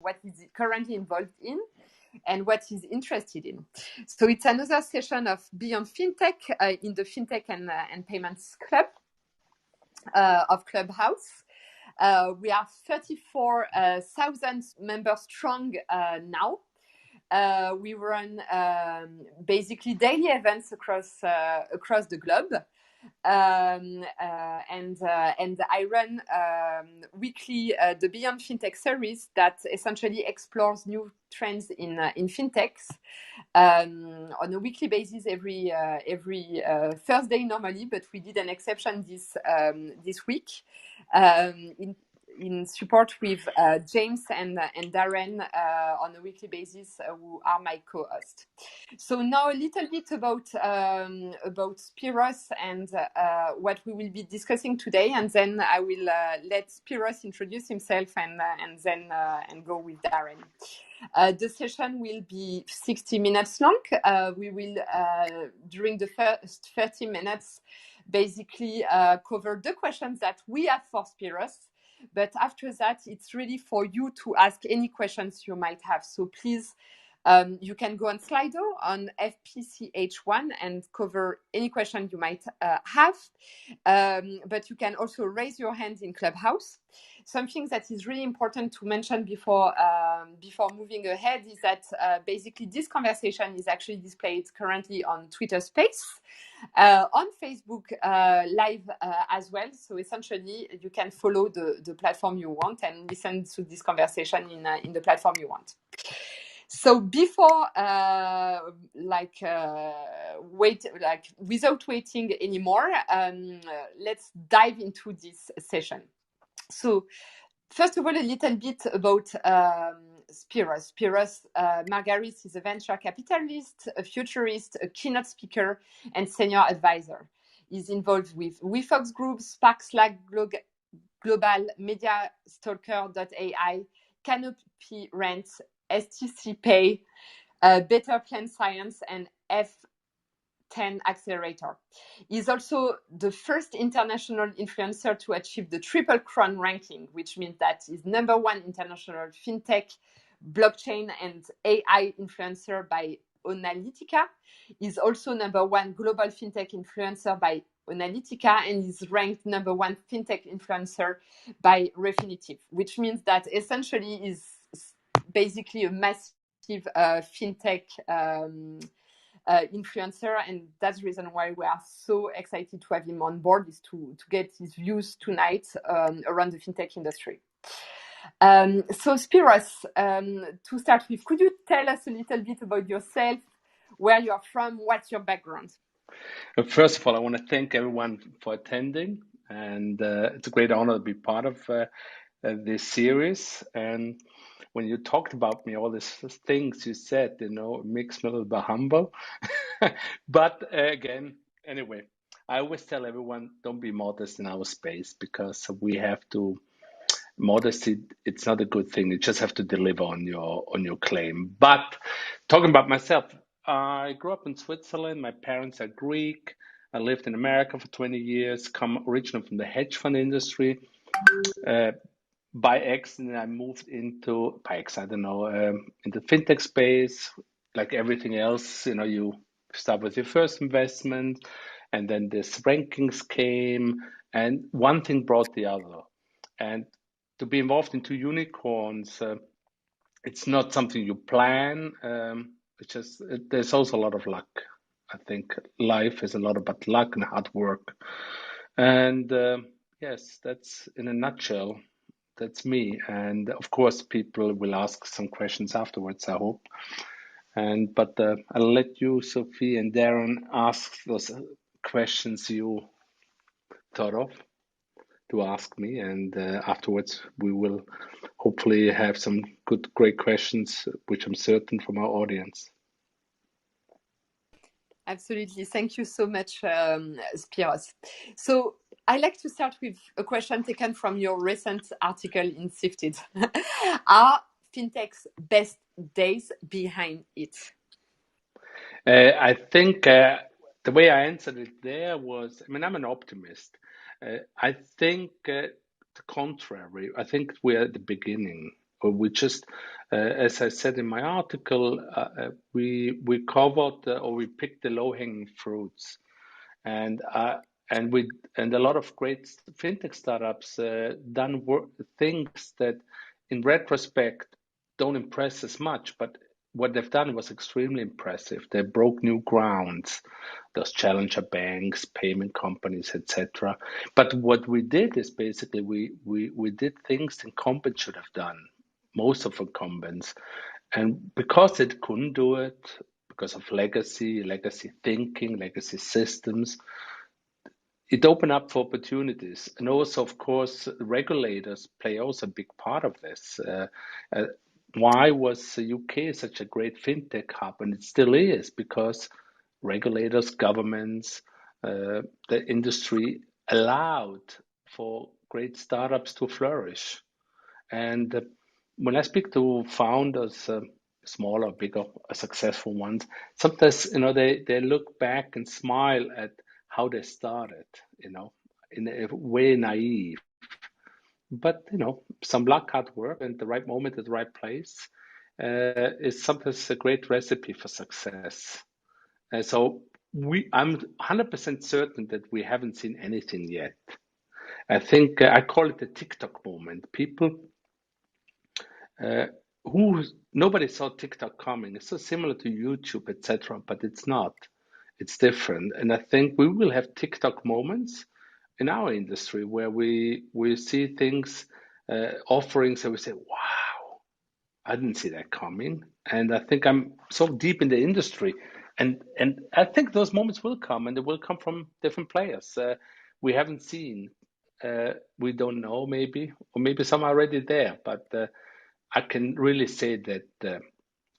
what he's currently involved in and what he's interested in. So it's another session of Beyond Fintech in the Fintech and Payments Club of Clubhouse. We are 34,000 members strong now. We run basically daily events across the globe. And I run weekly the Beyond Fintech series that essentially explores new trends in fintechs on a weekly basis every Thursday normally, but we did an exception this week in support with James and Darren on a weekly basis, who are my co-hosts. So now a little bit about Spiros and what we will be discussing today, and then I will let Spiros introduce himself and then go with Darren. The session will be 60 minutes long. We will, during the first 30 minutes, basically cover the questions that we have for Spiros. But after that, it's really for you to ask any questions you might have. So please, you can go on Slido on FPCH1 and cover any question you might have. But you can also raise your hand in Clubhouse. Something that is really important to mention before moving ahead is that basically this conversation is actually displayed currently on Twitter Space, on Facebook Live as well. So essentially, you can follow the platform you want and listen to this conversation in the platform you want. So before, without waiting anymore, let's dive into this session. So first of all, a little bit about Spiros. Spiros Margaris is a venture capitalist, a futurist, a keynote speaker, and senior advisor. He's involved with WeFox Group, Spark, Slack, Global, MediaStalker.ai, Canopy Rent, STC Pay, Better Plan Science, and F10 Accelerator. He's also the first international influencer to achieve the Triple Crown ranking, which means that he's #1 international fintech, blockchain, and AI influencer by Analytica. He's also #1 global fintech influencer by Analytica, and is ranked #1 fintech influencer by Refinitiv, which means that essentially is basically a massive fintech influencer, and that's the reason why we are so excited to have him on board, is to get his views tonight around the fintech industry. So Spiros, to start with, could you tell us a little bit about yourself, where you're from, what's your background? First of all, I want to thank everyone for attending, and it's a great honor to be part of this series. And when you talked about me, all these things you said, it makes me a little bit humble. But again, anyway, I always tell everyone, don't be modest in our space, because we have to. Modesty, it's not a good thing. You just have to deliver on your claim. But talking about myself, I grew up in Switzerland. My parents are Greek. I lived in America for 20 years, come originally from the hedge fund industry. By accident, I moved into the fintech space. Like everything else, you start with your first investment, and then these rankings came, and one thing brought the other. And to be involved in 2 unicorns, it's not something you plan. It's just there's also a lot of luck. I think life is a lot about luck and hard work. And yes, that's in a nutshell. That's me. And of course, people will ask some questions afterwards, I hope. But I'll let you, Sophie and Darren, ask those questions you thought of to ask me, and afterwards we will hopefully have some great questions, which I'm certain from our audience. Absolutely. Thank you so much, Spiros. So I like to start with a question taken from your recent article in Sifted. Are fintech's best days behind it? I think the way I answered it there was, I'm an optimist. I think the contrary. I think we're at the beginning. We just, as I said in my article, we covered or we picked the low-hanging fruits, and and we and a lot of great fintech startups done things that, in retrospect, don't impress as much, but what they've done was extremely impressive. They broke new grounds, those challenger banks, payment companies, etc. But what we did is basically we did things incumbents should have done, most of incumbents. And because it couldn't do it, because of legacy thinking, legacy systems, it opened up for opportunities. And also, of course, regulators play also a big part of this. Uh, why was the UK such a great fintech hub? And it still is, because regulators, governments, the industry allowed for great startups to flourish. And when I speak to founders, smaller, bigger, successful ones, sometimes they look back and smile at how they started, in a way naive. But some luck, hard work, and the right moment at the right place is sometimes a great recipe for success. And so I'm 100% certain that we haven't seen anything yet. I think I call it the TikTok moment. People uh, who nobody saw TikTok coming. It's so similar to YouTube, etc., but it's not. It's different, and I think we will have TikTok moments in our industry where we see things, offerings, and we say, "Wow, I didn't see that coming." And I think I'm so deep in the industry, and I think those moments will come, and they will come from different players we haven't seen. We don't know, maybe, or maybe some are already there, but. I can really say that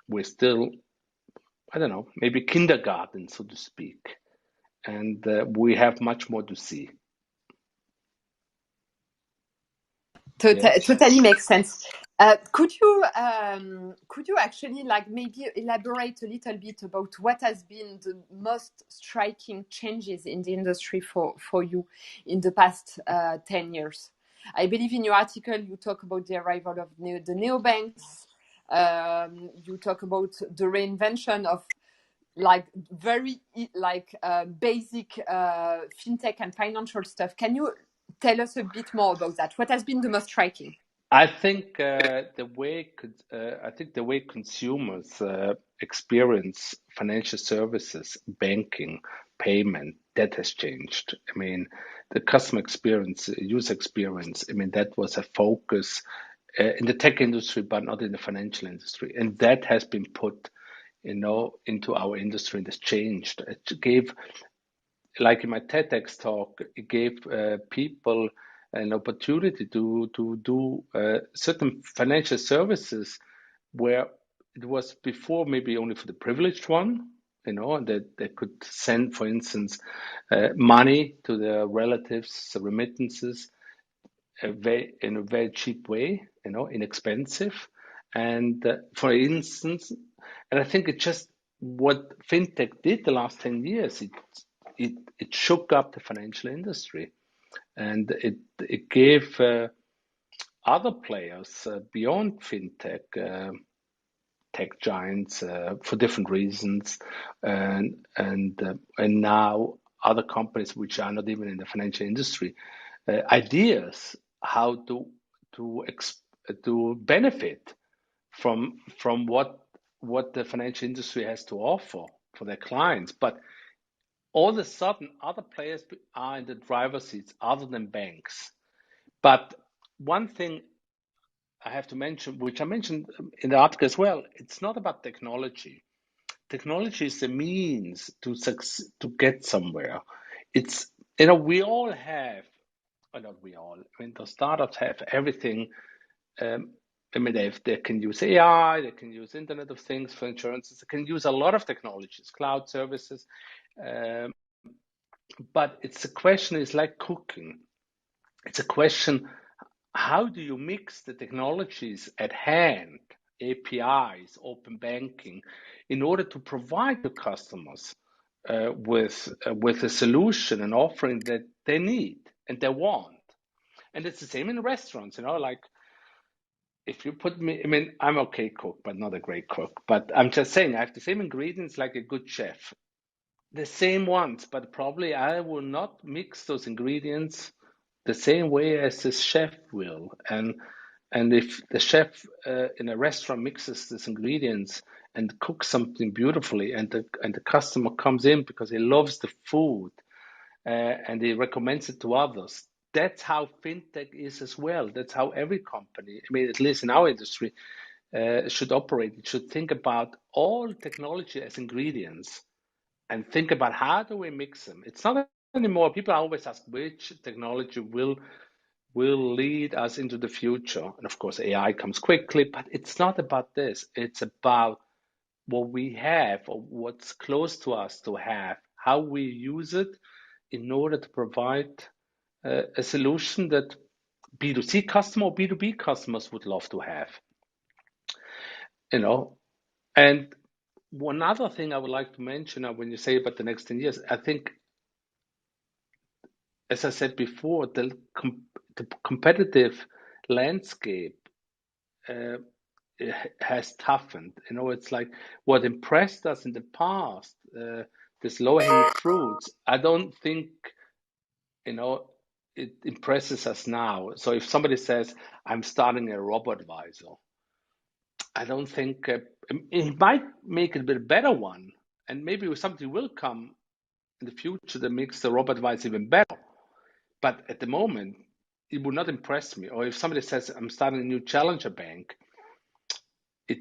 we're still, I don't know, maybe kindergarten, so to speak, and we have much more to see. Yes. Totally makes sense. Could you actually maybe elaborate a little bit about what has been the most striking changes in the industry for you in the past 10 years? I believe in your article you talk about the arrival of the neobanks. You talk about the reinvention of very basic fintech and financial stuff. Can you tell us a bit more about that? What has been the most striking? I think I think the way consumers experience financial services, banking, payment, that has changed. I mean, the customer experience, user experience. I mean, that was a focus in the tech industry, but not in the financial industry, and that has been put, into our industry, and has changed. It gave, like in my TEDx talk, it gave people an opportunity to do certain financial services where it was before maybe only for the privileged one, and that they could send, for instance, money to their relatives, remittances, in a very cheap way, inexpensive. And for instance, and I think it just what fintech did the last 10 years, it shook up the financial industry, and it gave other players beyond fintech, tech giants, for different reasons, and now other companies which are not even in the financial industry, ideas how to benefit from what the financial industry has to offer for their clients. But all of a sudden, other players are in the driver's seats other than banks. But one thing I have to mention, which I mentioned in the article as well, it's not about technology. Technology is the means to get somewhere. It's, we all have, or not we all, I mean, the startups have everything. I mean, they can use AI, they can use Internet of Things for insurances, they can use a lot of technologies, cloud services. But it's a question, is like cooking. It's a question, how do you mix the technologies at hand, APIs, open banking, in order to provide the customers with a solution, an offering that they need and they want? And it's the same in restaurants, like if you put me, I mean, I'm okay cook, but not a great cook. But I'm just saying, I have the same ingredients like a good chef, the same ones, but probably I will not mix those ingredients the same way as the chef will. And if the chef in a restaurant mixes these ingredients and cooks something beautifully, and the customer comes in because he loves the food and he recommends it to others. That's how fintech is as well. That's how every company, I mean, at least in our industry, should operate. It should think about all technology as ingredients and think about how do we mix them. It's not anymore. People always ask which technology will lead us into the future. And of course, AI comes quickly, but it's not about this. It's about what we have or what's close to us to have, how we use it in order to provide a solution that B2C customer or B2B customers would love to have, you know. And one other thing I would like to mention when you say about the next 10 years, I think, as I said before, the competitive landscape uh, has toughened. You know, it's like what impressed us in the past, this low-hanging fruits. I don't think, you know, it impresses us now. So if somebody says, I'm starting a robo-advisor, I don't think it might make it a bit better one. And maybe something will come in the future that makes the robo-advisor even better. But at the moment, it would not impress me. Or if somebody says, I'm starting a new challenger bank, you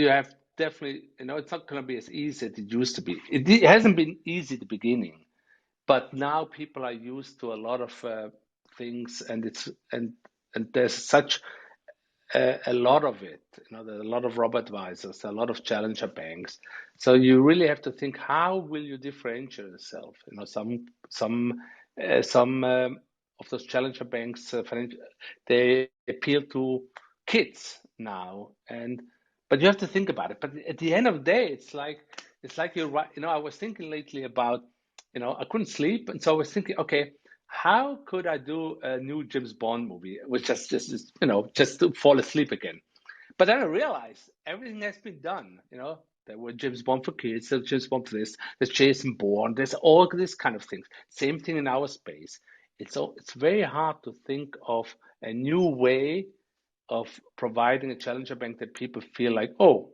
have definitely, it's not going to be as easy as it used to be. It hasn't been easy at the beginning, but now people are used to a lot of things, and there's such a lot of it. There's a lot of robo advisors, a lot of challenger banks. So you really have to think, how will you differentiate yourself? Some of those challenger banks, they appeal to kids now, but you have to think about it. But at the end of the day, it's like you're right. I was thinking lately about, I couldn't sleep, and so I was thinking, okay, how could I do a new James Bond movie, which just to fall asleep again? But then I realized everything has been done. There were James Bond for kids, there's James Bond for this, there's Jason Bourne, there's all these kind of things. Same thing in our space. It's very hard to think of a new way of providing a challenger bank that people feel like, oh,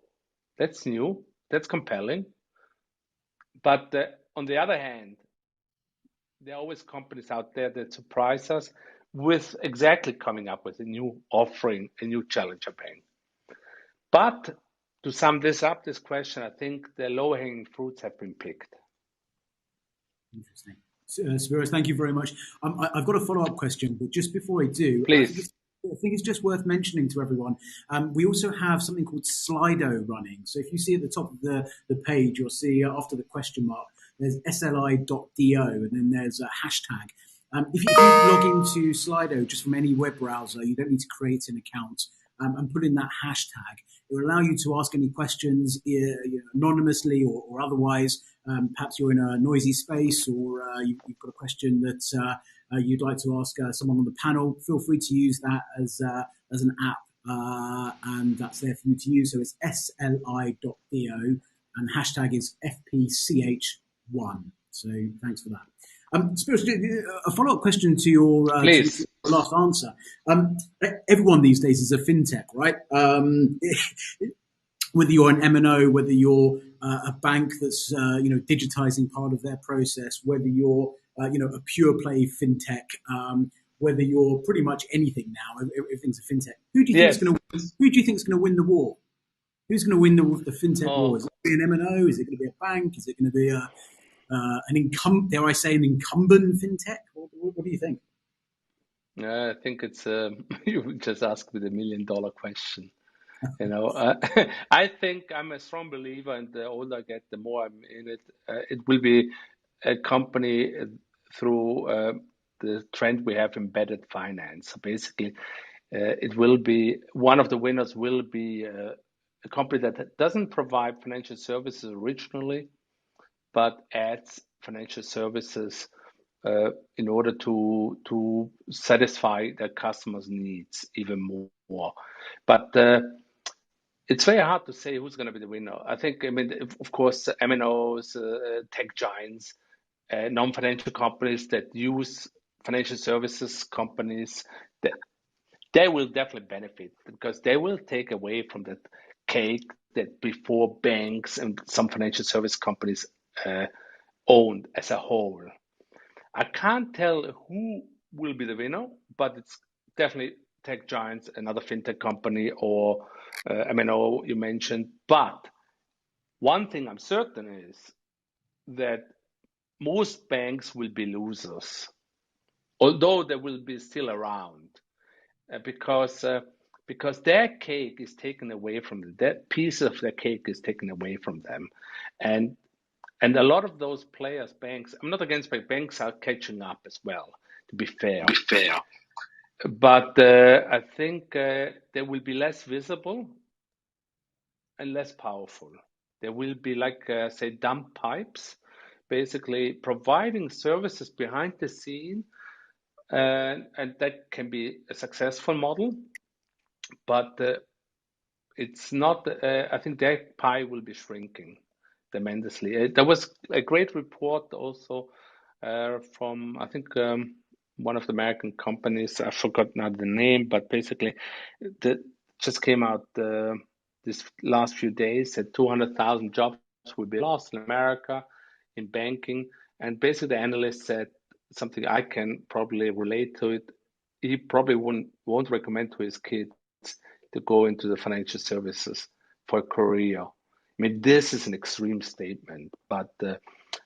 that's new, that's compelling. But on the other hand, there are always companies out there that surprise us with exactly coming up with a new offering, a new challenger bank. But to sum this up, this question, I think the low-hanging fruits have been picked. Interesting. Spiros, thank you very much. I've got a follow-up question, but just before I do, Please. I think it's just worth mentioning to everyone. We also have something called Sli.do running. So if you see at the top of the page, you'll see after the question mark, there's Sli.do, and then there's a hashtag. If you log into Sli.do just from any web browser, you don't need to create an account, and put in that hashtag. It will allow you to ask any questions anonymously or otherwise. Perhaps you're in a noisy space, or you've got a question that you'd like to ask someone on the panel. Feel free to use that as an app, and that's there for you to use. So it's Sli.do, and hashtag is FPCH1. So thanks for that. Spiros, a follow-up question to your last answer. Everyone these days is a fintech, right? Whether you're an M&O, whether you're a bank that's digitizing part of their process, whether you're a pure play fintech, whether you're pretty much anything now, everything's a fintech. Who do you think is going to win the war? Who's going to win the fintech war? Is it going to be an M&O? Is it going to be a bank? Is it going to be an incumbent fintech? What do you think? I think it's you just asked me the $1 million question. I think I'm a strong believer, and the older I get, the more I'm in it. It will be a company through the trend we have embedded finance. So basically, it will be one of the winners. Will be a company that doesn't provide financial services originally, but adds financial services in order to satisfy their customers' needs even more. more. But it's very hard to say who's going to be the winner. I think, I mean, of course, MNOs, tech giants, non-financial companies that use financial services companies, that they will definitely benefit because they will take away from that cake that before banks and some financial service companies owned as a whole. I can't tell who will be the winner, but it's definitely tech giants, another fintech company, or MNO you mentioned. But one thing I'm certain is that most banks will be losers, although they will be still around, because their cake is taken away from them. That piece of their cake is taken away from them, and a lot of those players, banks. I'm not against banks are catching up as well. To be fair, but I think they will be less visible and less powerful. There will be like say dump pipes, basically providing services behind the scene, and that can be a successful model, but it's not. I think that pie will be shrinking tremendously. There was a great report also from I think one of the American companies. I forgot now the name, but basically, that just came out this last few days that 200,000 jobs will be lost in America in banking, and basically the analyst said something I can probably relate to it. He probably won't recommend to his kids to go into the financial services for a career. I mean, this is an extreme statement, but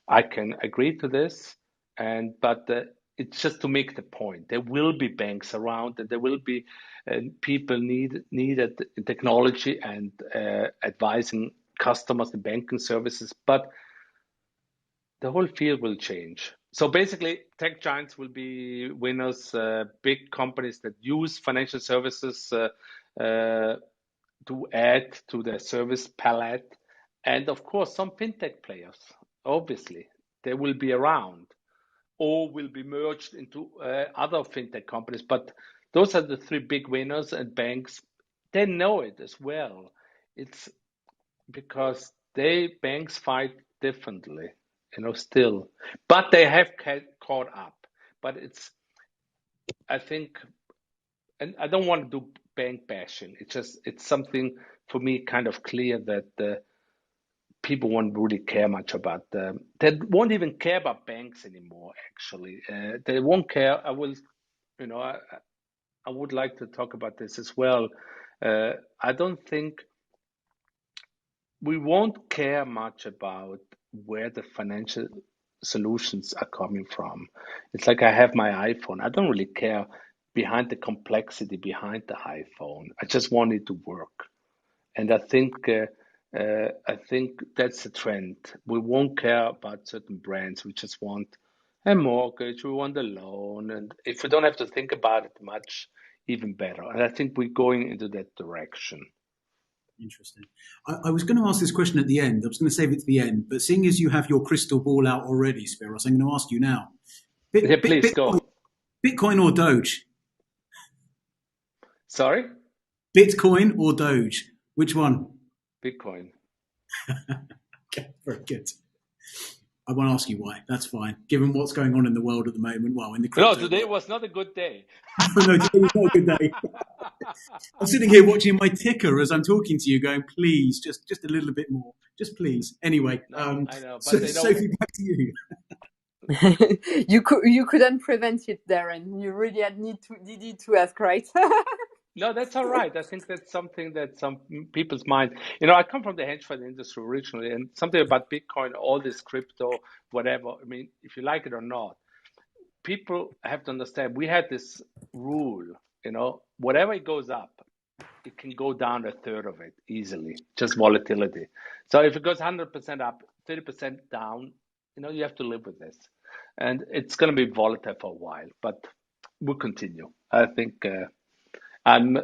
I can agree to this. And but it's just to make the point. There will be banks around, and there will be people needed in technology and advising customers in banking services. But the whole field will change. So basically, tech giants will be winners. Big companies that use financial services to add to their service palette. And of course, some fintech players, obviously, they will be around or will be merged into other fintech companies. But those are the three big winners, and banks, they know it as well. It's because banks fight differently, still, but they have caught up. But I think, and I don't want to do bank bashing. It's something for me kind of clear that people won't really care much about them. They won't even care about banks anymore. Actually, they won't care. I would like to talk about this as well. I don't think we won't care much about where the financial solutions are coming from. It's like I have my iPhone. I don't really care behind the complexity behind the iPhone. I just want it to work. And I think that's the trend. We won't care about certain brands. We just want a mortgage. We want a loan, and if we don't have to think about it much, even better. And I think we're going into that direction. Interesting. I was going to ask this question at the end. I was going to save it to the end, but seeing as you have your crystal ball out already, Spiros, I'm going to ask you now. Please go. Bitcoin or Doge? Sorry? Bitcoin or Doge? Which one? Bitcoin. Okay, very good. I won't ask you why. That's fine. Given what's going on in the world at the moment, well, in the crypto No, today world. was not a good day. No, today was not a good day. I'm sitting here watching my ticker as I'm talking to you, going, please, just a little bit more. Just please. Anyway, No, I know, so, but Sophie, back to you. You couldn't prevent it, Darren. You really needed to ask, right? No, that's all right. I think that's something that some people's mind. I come from the hedge fund industry originally, and something about Bitcoin, all this crypto, whatever. I mean, if you like it or not, people have to understand. We had this rule, whatever it goes up, it can go down a third of it easily, just volatility. So if it goes 100% up, 30% down, you have to live with this, and it's going to be volatile for a while, but we'll continue. I think. I'm,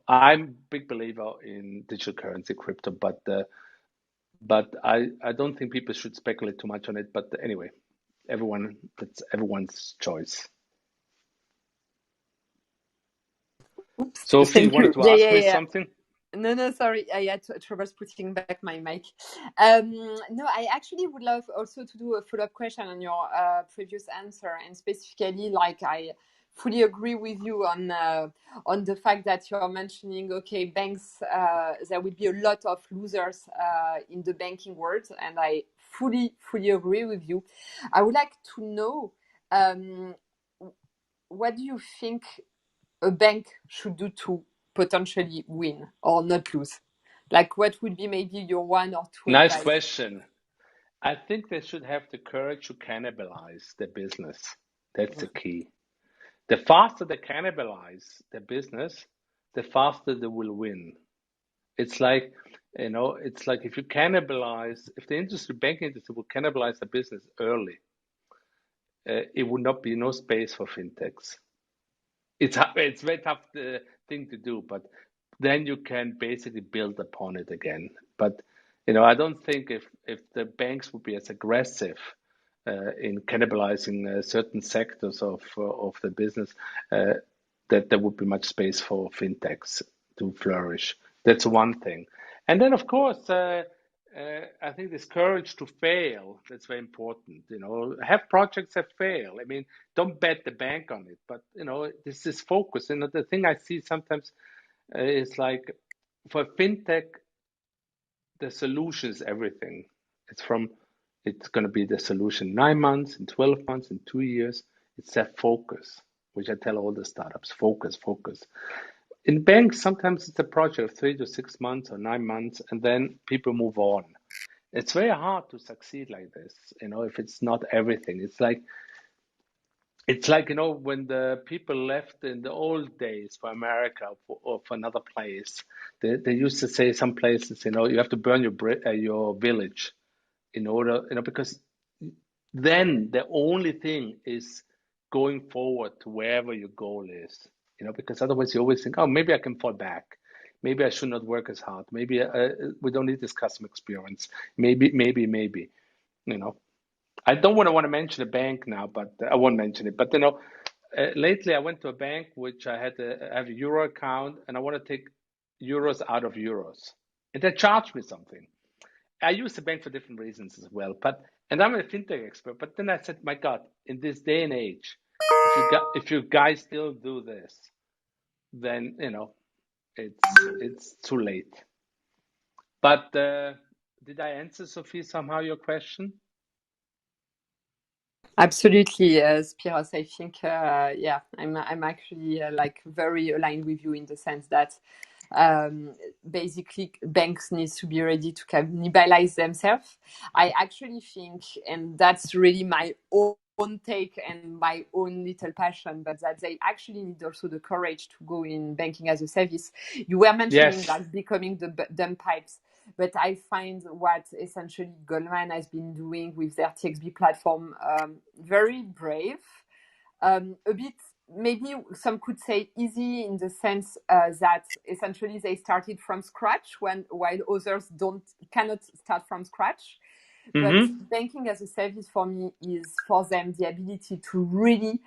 I'm a big believer in digital currency, crypto, but I don't think people should speculate too much on it. But anyway, it's everyone's choice. Oops. Sophie, you Thank you. wanted to ask me something? No, sorry. I had troubles putting back my mic. No, I actually would love also to do a follow-up question on your previous answer, and specifically, like, I fully agree with you on the fact that you're mentioning, okay, banks, there will be a lot of losers in the banking world, and I fully agree with you. I would like to know, what do you think a bank should do to potentially win or not lose? Like, what would be maybe your one or two Nice advice? question. I think they should have the courage to cannibalize their business. That's the key. The faster they cannibalize their business, the faster they will win. It's like, it's like if the banking industry would cannibalize the business early, it would not be no space for fintechs. It's a very tough thing to do, but then you can basically build upon it again. But I don't think if the banks would be as aggressive in cannibalizing certain sectors of the business, that there would be much space for fintechs to flourish. That's one thing. And then, of course, I think this courage to fail, that's very important. Have projects that fail. I mean, don't bet the bank on it, but, this is focus. The thing I see sometimes is like for fintech, the solution is everything. It's going to be the solution in 9 months, in 12 months, in 2 years. It's that focus, which I tell all the startups, focus, focus. In banks, sometimes it's a project of 3 to 6 months or 9 months, and then people move on. It's very hard to succeed like this, if it's not everything. It's like, when the people left in the old days for America or for another place, they used to say some places, you have to burn your village in order, because then the only thing is going forward to wherever your goal is, because otherwise you always think, oh, maybe I can fall back. Maybe I should not work as hard. Maybe we don't need this customer experience. Maybe. I don't want to mention a bank now, but I won't mention it. But lately I went to a bank which I have a euro account, and I want to take euros out of euros, and they charged me something. I use the bank for different reasons as well, and I'm a fintech expert. But then I said, my God, in this day and age, if you guys still do this, then it's too late. But did I answer, Sophie, somehow your question? Absolutely, Spiros. I think, I'm actually like very aligned with you in the sense that basically banks need to be ready to cannibalize themselves. I actually think, and that's really my own take and my own little passion, but that they actually need also the courage to go in banking as a service. You were mentioning Yes. that becoming the dumb pipes. But I find what essentially Goldman has been doing with their TXB platform very brave, a bit maybe some could say easy in the sense that essentially they started from scratch while others cannot start from scratch. But banking as a service for me is for them the ability to really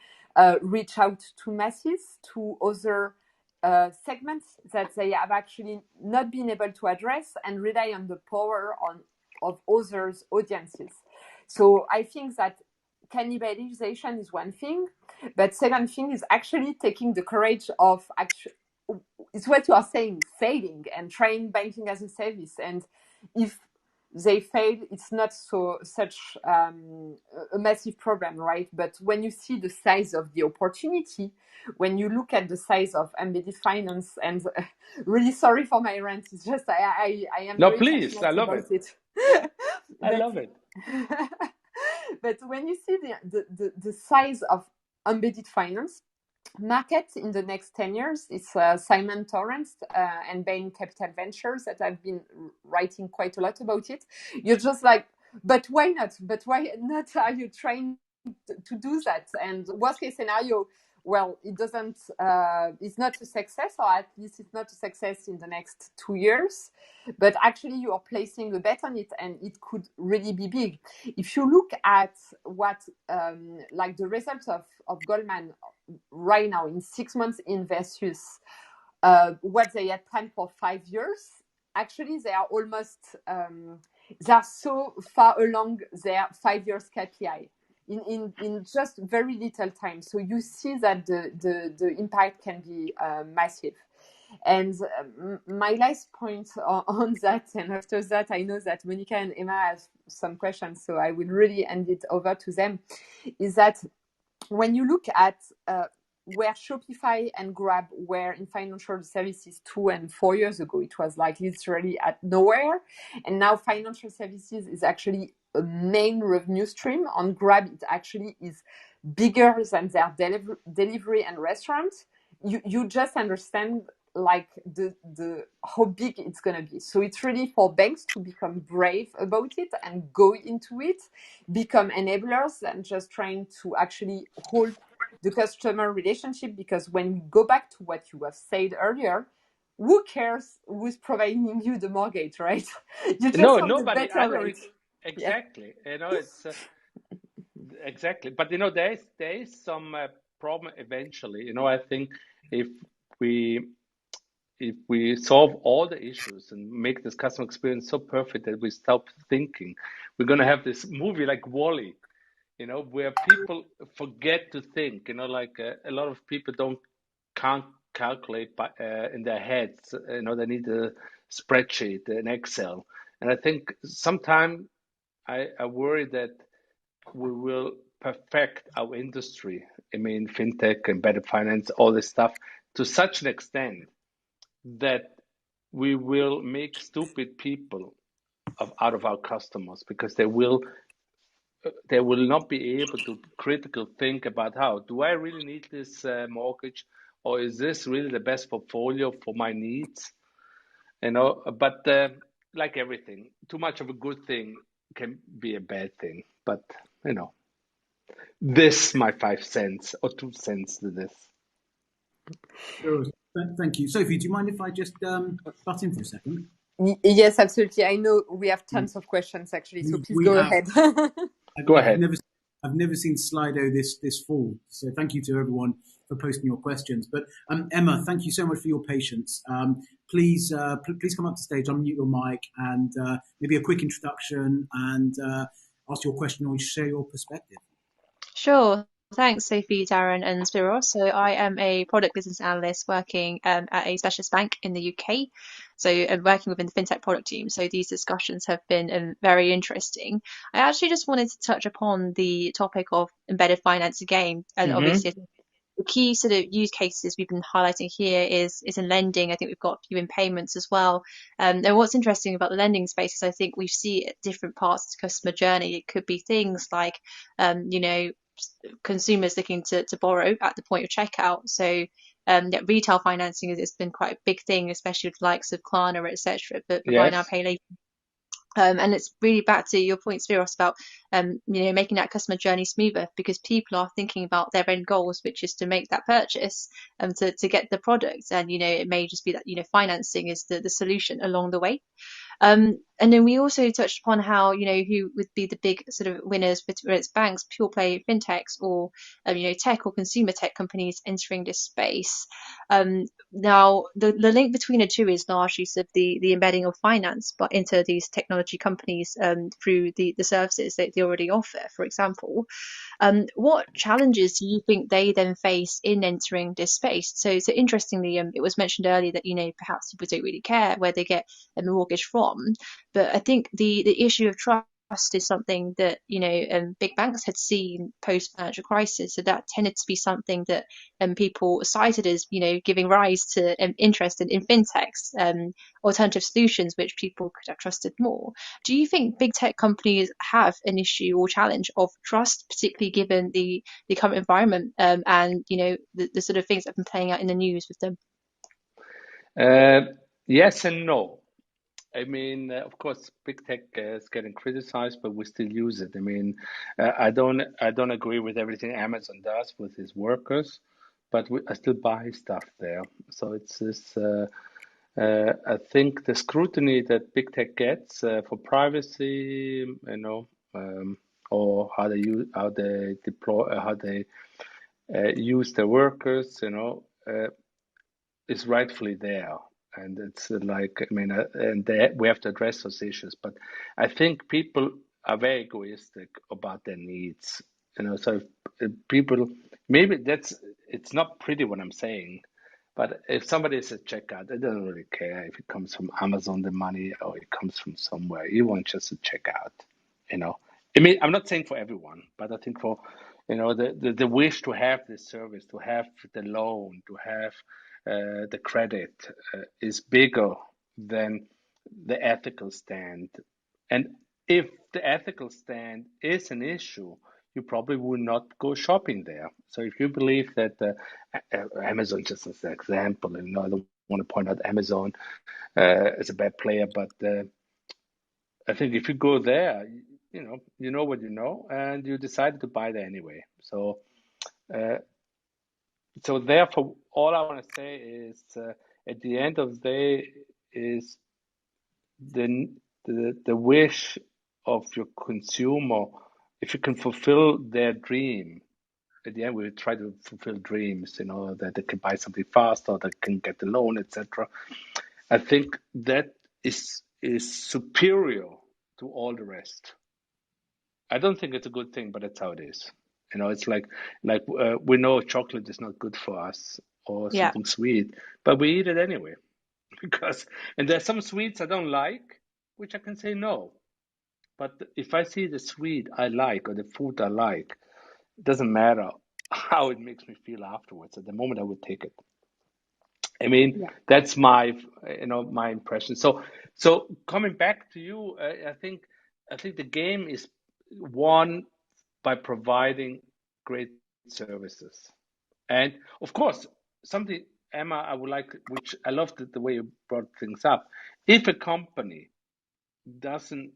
reach out to masses, to other segments that they have actually not been able to address, and rely on the power of others' audiences. So I think that cannibalization is one thing, but second thing is actually taking the courage of it's what you are saying, failing and trying banking as a service. And if they fail, it's not such a massive problem, right? But when you see the size of the opportunity, when you look at the size of embedded finance, and really sorry for my rant, it's just I am No, very please, I passionate love about it. I love it. But when you see the size of embedded finance market in the next 10 years, it's Simon Torrance and Bain Capital Ventures that have been writing quite a lot about it. You're just like, but why not? But why not are you trying to do that? And worst case scenario, well, it doesn't, it's not a success, or at least it's not a success in the next 2 years, but actually you are placing a bet on it and it could really be big. If you look at what, like the results of Goldman right now in 6 months in versus what they had planned for 5 years, actually they are almost they are so far along their 5 years KPI in just very little time. So you see that the impact can be massive. And my last point on that, and after that, I know that Monica and Emma have some questions, so I will really hand it over to them, is that when you look at where Shopify and Grab were in financial services 2 and 4 years ago, it was like literally at nowhere. And now financial services is actually a main revenue stream. On Grab, it actually is bigger than their delivery and restaurants. You just understand like the how big it's gonna be. So it's really for banks to become brave about it and go into it, become enablers, and just trying to actually hold the customer relationship. Because when we go back to what you have said earlier, who cares who's providing you the mortgage, right? You just No, want the nobody. I better know rate. Yes. exactly. It's exactly. But there is some problem eventually. I think if we if we solve all the issues and make this customer experience so perfect that we stop thinking, we're going to have this movie like Wall-E, where people forget to think. Like a lot of people can't calculate in their heads. They need a spreadsheet, an Excel, and I think sometime I worry that we will perfect our industry. I mean, fintech, embedded finance, all this stuff to such an extent that we will make stupid people out of our customers because they will not be able to critical think about how do I really need this mortgage, or is this really the best portfolio for my needs? But like everything, too much of a good thing can be a bad thing. But this my 5 cents or 2 cents to this. Sure. Thank you. Sophie, do you mind if I just butt in for a second? Yes, absolutely. I know we have tons of questions actually, so please go ahead. Go ahead. I've never seen Slido this full, so thank you to everyone for posting your questions. But Emma, thank you so much for your patience. Please come up to stage, unmute your mic, and maybe a quick introduction and ask your question or share your perspective. Sure. Thanks, Sophie, Darren, and Spiros. So I am a product business analyst working at a specialist bank in the UK. So I'm working within the Fintech product team. So these discussions have been very interesting. I actually just wanted to touch upon the topic of embedded finance again. And obviously, the key sort of use cases we've been highlighting here is in lending. I think we've got a few in payments as well. And what's interesting about the lending space is I think we see at different parts of the customer journey. It could be things like, consumers looking to borrow at the point of checkout. So retail financing has been quite a big thing, especially with the likes of Klarna, etc. But buy now, pay later. And it's really back to your point, Spiros, about making that customer journey smoother, because people are thinking about their end goals, which is to make that purchase to get the product. And it may just be that financing is the solution along the way. And then we also touched upon how, who would be the big sort of winners, whether it's banks, pure play fintechs, or, tech or consumer tech companies entering this space. Now, the link between the two is largely sort of the embedding of finance, but into these technology companies through the services that they already offer, for example. What challenges do you think they then face in entering this space? So interestingly, it was mentioned earlier that, perhaps people don't really care where they get a mortgage from. But I think the issue of trust is something that big banks had seen post financial crisis, so that tended to be something that people cited as giving rise to interest in fintechs, alternative solutions which people could have trusted more. Do you think big tech companies have an issue or challenge of trust, particularly given the current environment and the sort of things that have been playing out in the news with them? Yes and no. I mean, of course, big tech is getting criticized, but we still use it. I mean, I don't agree with everything Amazon does with its workers, but I still buy stuff there. So it's this. I think the scrutiny that big tech gets for privacy, or how they deploy, how they use their workers, is rightfully there. And it's like, I mean, and we have to address those issues. But I think people are very egoistic about their needs. So if people, maybe it's not pretty what I'm saying, but if somebody is at checkout, they don't really care if it comes from Amazon, the money, or it comes from somewhere. You want just to check out, I mean, I'm not saying for everyone, but I think for, the wish to have this service, to have the loan, to have the credit is bigger than the ethical stand. And if the ethical stand is an issue, you probably will not go shopping there. So if you believe that Amazon, just as an example, and I don't want to point out Amazon as a bad player, but I think if you go there, you know what you know, and you decided to buy there anyway. So, therefore, all I want to say is, at the end of the day, is the wish of your consumer. If you can fulfill their dream, at the end we try to fulfill dreams. That they can buy something fast, or they can get a loan, etc. I think that is superior to all the rest. I don't think it's a good thing, but that's how it is. It's like we know chocolate is not good for us, or something sweet, but we eat it anyway. And there's some sweets I don't like, which I can say no. But if I see the sweet I like, or the food I like, it doesn't matter how it makes me feel afterwards. At the moment, I would take it. I mean, that's my my impression. So coming back to you, I think the game is won by providing great services. And of course, something, Emma, I would like, which I love the way you brought things up. If a company doesn't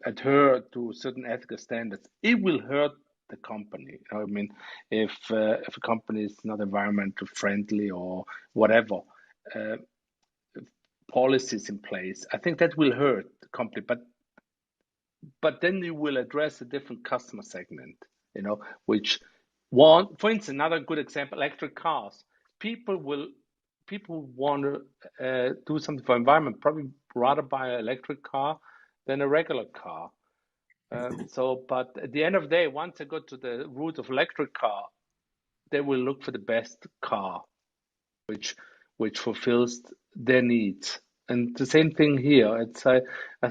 adhere to certain ethical standards, it will hurt the company. I mean, if a company is not environmental friendly or whatever policies in place, I think that will hurt the company. But then you will address a different customer segment, which want, for instance, another good example, electric cars. People want to do something for environment, probably rather buy an electric car than a regular car. But at the end of the day, once they go to the route of electric car, they will look for the best car, which fulfills their needs. And the same thing here. It's I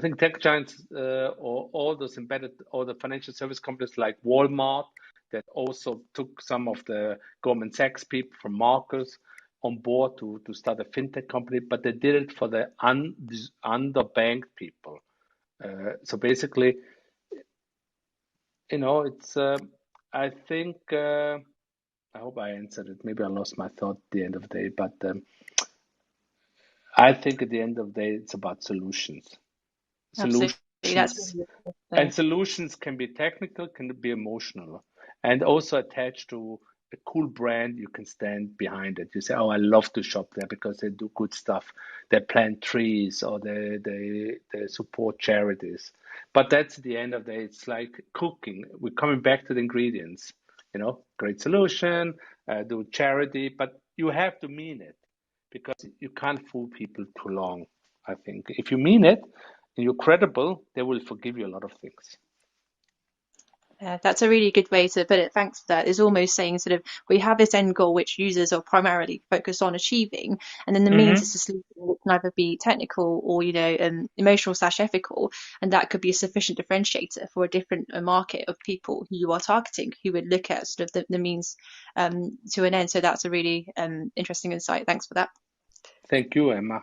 think tech giants or all the financial service companies like Walmart, that also took some of the Goldman Sachs people from Marcus on board to start a fintech company, but they did it for the underbanked people. So basically, it's I think I hope I answered it. Maybe I lost my thought at the end of the day, but I think at the end of the day, it's about solutions. Absolutely. Solutions, and solutions can be technical, can be emotional, and also attached to a cool brand. You can stand behind it. You say, "Oh, I love to shop there because they do good stuff. They plant trees, or they support charities." But that's at the end of the day. It's like cooking. We're coming back to the ingredients. Great solution, do charity, but you have to mean it, because you can't fool people too long. I think if you mean it and you're credible, they will forgive you a lot of things. That's a really good way to put it. Thanks for that. It's almost saying sort of we have this end goal which users are primarily focused on achieving, and then the means is a solution which can either be technical or emotional/ethical, and that could be a sufficient differentiator for a different market of people who you are targeting, who would look at sort of the means to an end. So that's a really interesting insight. Thanks for that. Thank you, Emma.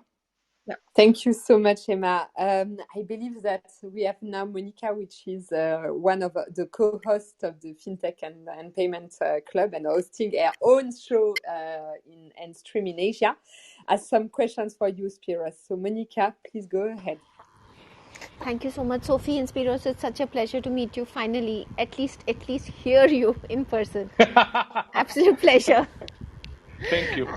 Yeah. Thank you so much, Emma. I believe that we have now Monica, which is one of the co-hosts of the Fintech and Payments Club, and hosting her own show and stream in Asia, has some questions for you, Spiros. So Monica, please go ahead. Thank you so much, Sophie and Spiros. It's such a pleasure to meet you finally, at least hear you in person. Absolute pleasure. Thank you.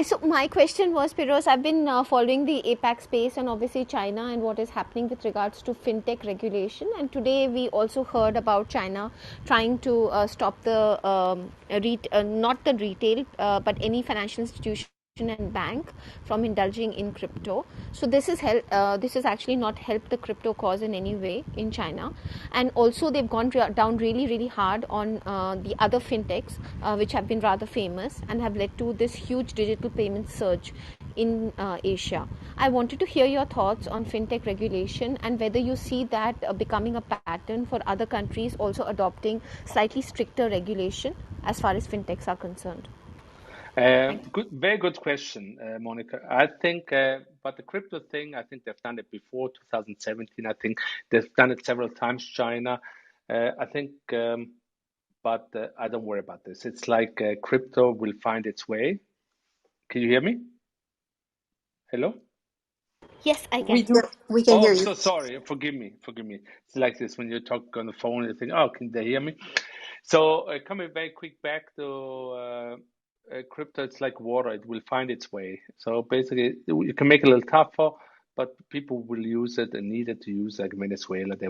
So my question was, Spiros, I've been following the APAC space and obviously China and what is happening with regards to fintech regulation. And today we also heard about China trying to stop the not the retail, but any financial institution and bank from indulging in crypto. So this is actually not helped the crypto cause in any way in China, and also they've gone down really hard on the other fintechs which have been rather famous and have led to this huge digital payment surge in Asia. I wanted to hear your thoughts on fintech regulation and whether you see that becoming a pattern for other countries also adopting slightly stricter regulation as far as fintechs are concerned. Very good question, Monica. I think, but the crypto thing, I think they've done it before 2017. I think they've done it several times, China. I think, but I don't worry about this. It's like crypto will find its way. Can you hear me? Hello? Yes, I can. We do. We can Oh, hear I'm you. so sorry. Forgive me. It's like this when you talk on the phone, you think, oh, can they hear me? So coming very quick back to crypto, it's like water. It will find its way. So basically, you can make it a little tougher, but people will use it and need it to use. Like Venezuela, they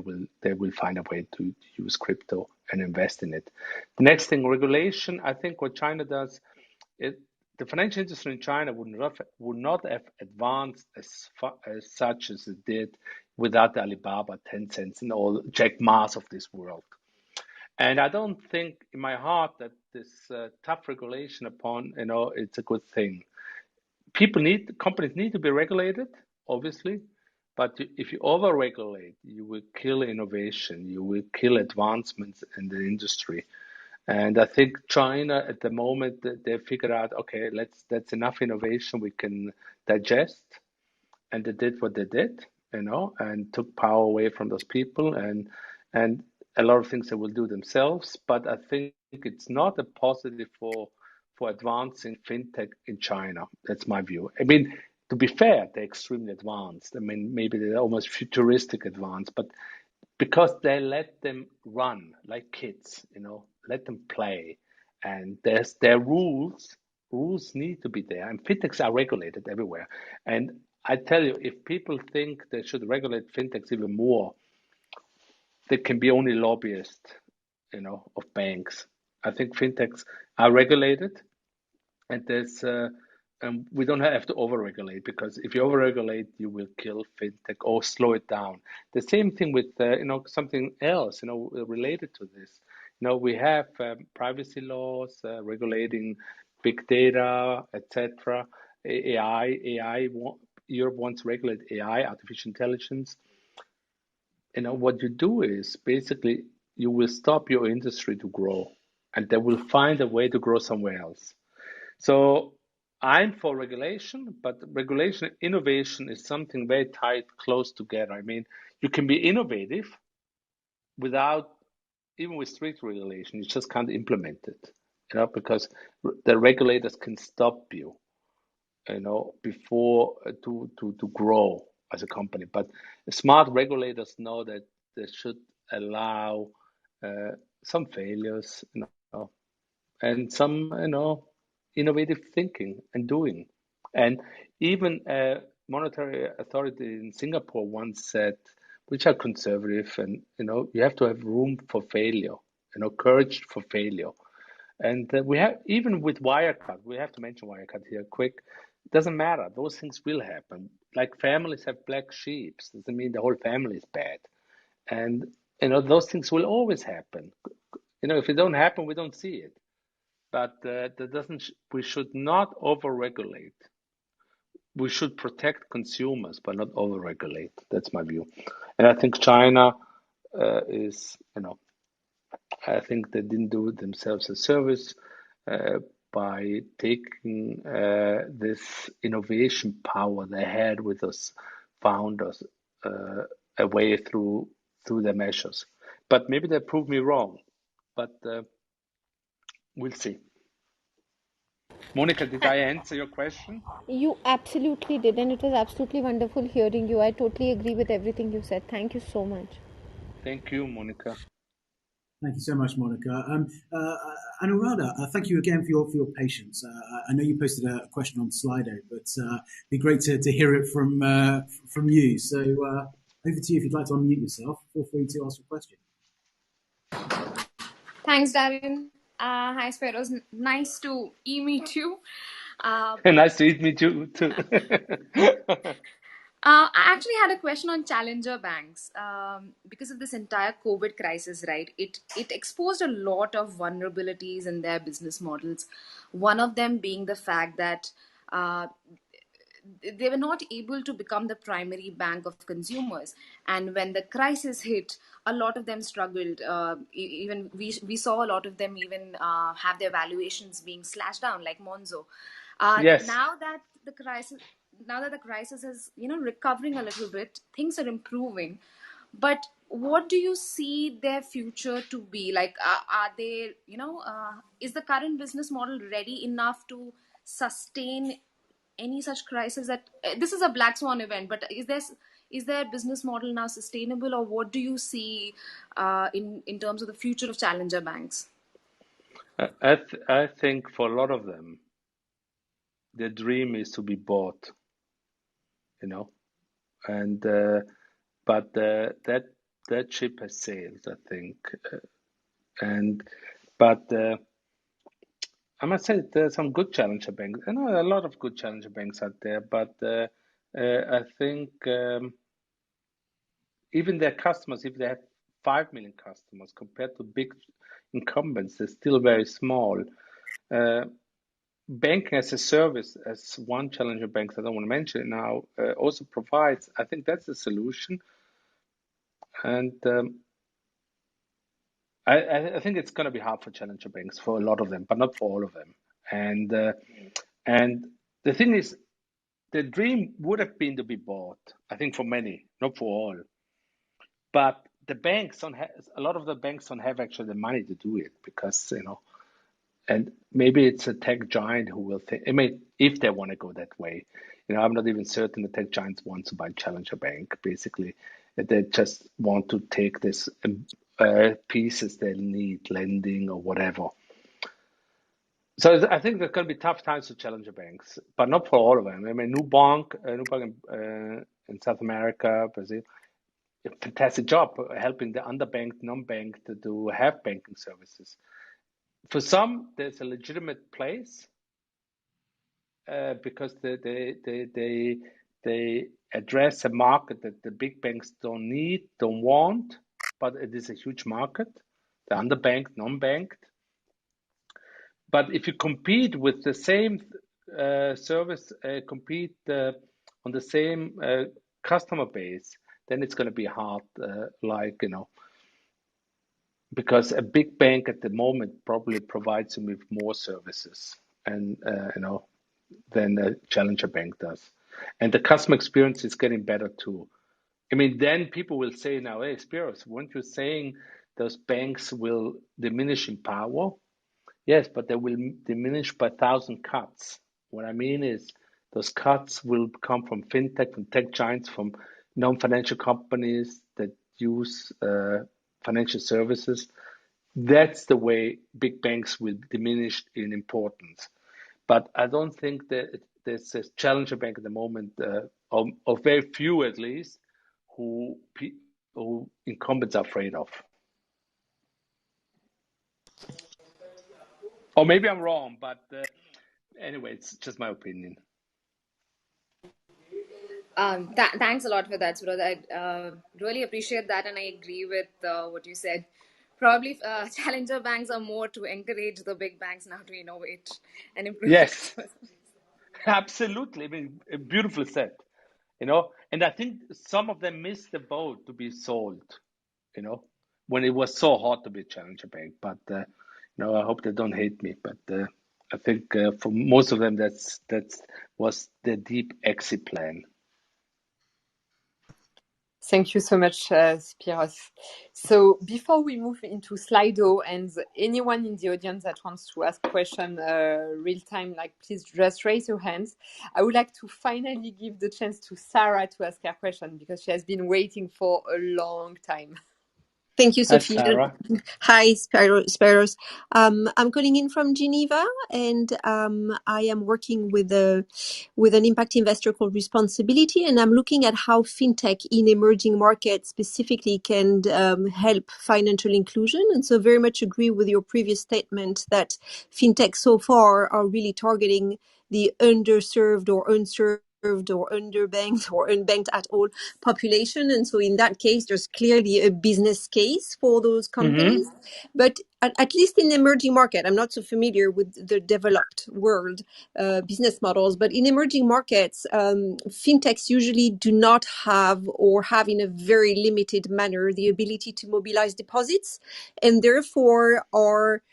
will find a way to use crypto and invest in it. The next thing, regulation. I think what China does, the financial industry in China would not have advanced as such as it did without the Alibaba, Tencent, and all Jack Ma's of this world. And I don't think in my heart that this tough regulation upon, it's a good thing. Companies need to be regulated, obviously, but if you over-regulate, you will kill innovation, you will kill advancements in the industry. And I think China at the moment they figured out, okay, that's enough innovation we can digest, and they did what they did, and took power away from those people, and a lot of things they will do themselves. But I think it's not a positive for advancing fintech in China. That's my view. I mean, to be fair, they're extremely advanced. I mean, maybe they're almost futuristic advanced, but because they let them run like kids, let them play, and their rules. Rules need to be there, and fintechs are regulated everywhere. And I tell you, if people think they should regulate fintechs even more, they can be only lobbyists, of banks. I think fintechs are regulated, and we don't have to overregulate, because if you overregulate, you will kill fintech or slow it down. The same thing with something else, related to this. We have privacy laws regulating big data, etc. AI. Europe wants to regulate AI, artificial intelligence. What you do is basically you will stop your industry to grow, and they will find a way to grow somewhere else. So I'm for regulation, but regulation and innovation is something very tight, close together. I mean, you can be innovative even with strict regulation, you just can't implement it, because the regulators can stop you, before to grow as a company. But smart regulators know that they should allow some failures, and some, innovative thinking and doing. And even a monetary authority in Singapore once said, which are conservative, and you have to have room for failure, courage for failure. And we have, even with Wirecard, we have to mention Wirecard here quick. It doesn't matter; those things will happen. Like families have black sheep, doesn't mean the whole family is bad. And those things will always happen. If it don't happen, we don't see it. But that doesn't. We should not overregulate. We should protect consumers, but not overregulate. That's my view. And I think China is, I think they didn't do themselves a service by taking this innovation power they had with those founders away through their measures. But maybe they prove me wrong. But we'll see. Monica, did I answer your question? You absolutely did, and it was absolutely wonderful hearing you. I totally agree with everything you said. Thank you so much. Thank you, Monica. Thank you so much, Monica. Anuradha, thank you again for your patience. I know you posted a question on Slido, but it'd be great to hear it from you. So over to you if you'd like to unmute yourself. Feel free to ask a question. Thanks, Darren. Hi, Spiros. Nice to meet you. Nice to meet you too. I actually had a question on challenger banks. Because of this entire COVID crisis, right? It exposed a lot of vulnerabilities in their business models. One of them being the fact that they were not able to become the primary bank of consumers, and when the crisis hit, a lot of them struggled. Even we saw a lot of them even have their valuations being slashed down, like Monzo. Yes. Now that the crisis is recovering a little bit, things are improving. But what do you see their future to be like? Are they, is the current business model ready enough to sustain any such crisis? That this is a black swan event, but is their business model now sustainable, or what do you see in terms of the future of challenger banks? I think for a lot of them, the dream is to be bought, and but that ship has sailed, I think, but I must say there's some good challenger banks. I know a lot of good challenger banks out there, but I think even their customers, if they have 5 million customers compared to big incumbents, they're still very small. Banking as a service, as one challenger bank, I don't want to mention it now, also provides. I think that's the solution, and I think it's going to be hard for challenger banks, for a lot of them, but not for all of them. And the thing is, the dream would have been to be bought, I think, for many, not for all. But the banks don't have, a lot of the banks don't have actually the money to do it, because, and maybe it's a tech giant who will think, I mean, if they want to go that way. I'm not even certain the tech giants want to buy challenger bank, basically. They just want to take this pieces they need, lending or whatever. So I think there's going to be tough times for challenger banks, but not for all of them. I mean, Nubank in South America, Brazil, a fantastic job helping the underbanked, non-banked to have banking services. For some, there's a legitimate place because they address a market that the big banks don't need, don't want, but it is a huge market, the underbanked, non-banked. But if you compete with the same service, compete on the same customer base, then it's going to be hard, because a big bank at the moment probably provides them with more services and than a challenger bank does. And the customer experience is getting better too. I mean, then people will say now, hey, Spiros, weren't you saying those banks will diminish in power? Yes, but they will diminish by 1,000 cuts. What I mean is those cuts will come from fintech, from tech giants, from non-financial companies that use financial services. That's the way big banks will diminish in importance. But I don't think that there's a challenger bank at the moment, or very few at least, who incumbents are afraid of. Or maybe I'm wrong, but anyway, it's just my opinion. Thanks a lot for that, Spiros. I really appreciate that, and I agree with what you said. Probably challenger banks are more to encourage the big banks now to innovate and improve. Yes, absolutely. I mean, beautifully said. And I think some of them missed the boat to be sold, when it was so hard to be a challenger bank. But I hope they don't hate me. But I think for most of them, that was the deep exit plan. Thank you so much, Spiros. So before we move into Slido, and anyone in the audience that wants to ask a question real time, please just raise your hands. I would like to finally give the chance to Sarah to ask her question, because she has been waiting for a long time. Thank you, Hi, Sophie. Sarah. Hi, Spiros. I'm calling in from Geneva, and I am working with an impact investor called Responsibility, and I'm looking at how fintech in emerging markets specifically can help financial inclusion. And so, very much agree with your previous statement that fintech so far are really targeting the underserved or unserved or underbanked or unbanked at all population. And so in that case, there's clearly a business case for those companies. But at least in the emerging market, I'm not so familiar with the developed world business models, but in emerging markets, fintechs usually do not have or have in a very limited manner the ability to mobilize deposits, and therefore are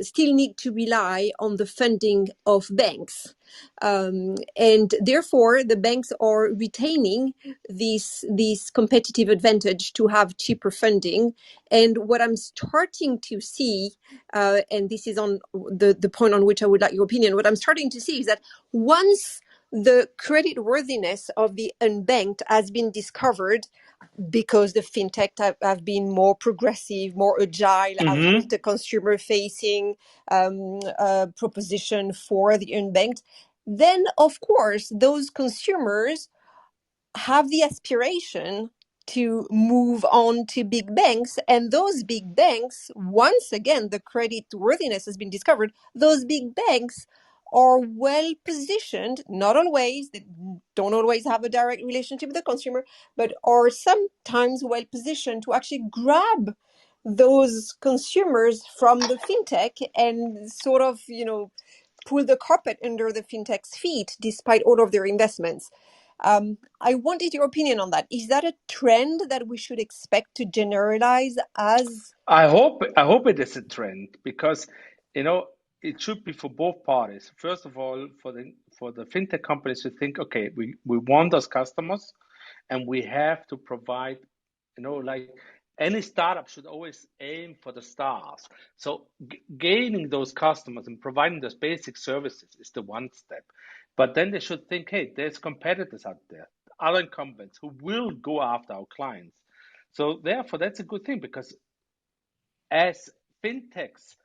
still need to rely on the funding of banks. And therefore, the banks are retaining this competitive advantage to have cheaper funding. And what I'm starting to see, and this is on the point on which I would like your opinion, what I'm starting to see is that once the credit worthiness of the unbanked has been discovered, because the fintech have been more progressive, more agile, have built a consumer-facing proposition for the unbanked, then of course those consumers have the aspiration to move on to big banks, and those big banks, once again the credit worthiness has been discovered, those big banks are well positioned, not always, they don't always have a direct relationship with the consumer, but are sometimes well positioned to actually grab those consumers from the fintech and sort of, pull the carpet under the fintech's feet despite all of their investments. I wanted your opinion on that. Is that a trend that we should expect to generalize as? I hope it is a trend, because it should be for both parties. First of all, for the fintech companies to think, okay, we want those customers, and we have to provide, like any startup should always aim for the stars. So gaining those customers and providing those basic services is the one step. But then they should think, hey, there's competitors out there, other incumbents who will go after our clients. So therefore, that's a good thing, because as fintechs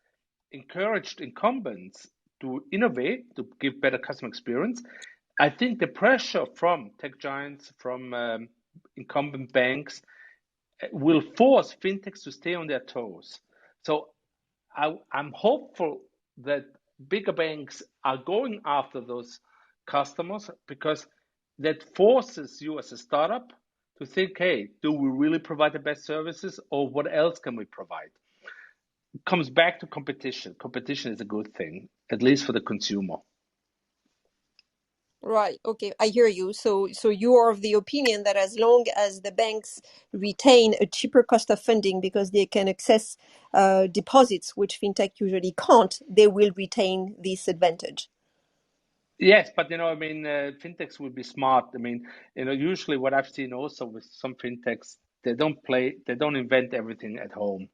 encouraged incumbents to innovate, to give better customer experience, I think the pressure from tech giants, from incumbent banks, will force fintechs to stay on their toes. So I'm hopeful that bigger banks are going after those customers, because that forces you as a startup to think, hey, do we really provide the best services, or what else can we provide? It comes back to competition. Competition is a good thing, at least for the consumer. Right. Okay. I hear you. So you are of the opinion that as long as the banks retain a cheaper cost of funding because they can access deposits, which fintech usually can't, they will retain this advantage. Yes, but fintechs will be smart. Usually what I've seen also with some fintechs, they don't invent everything at home.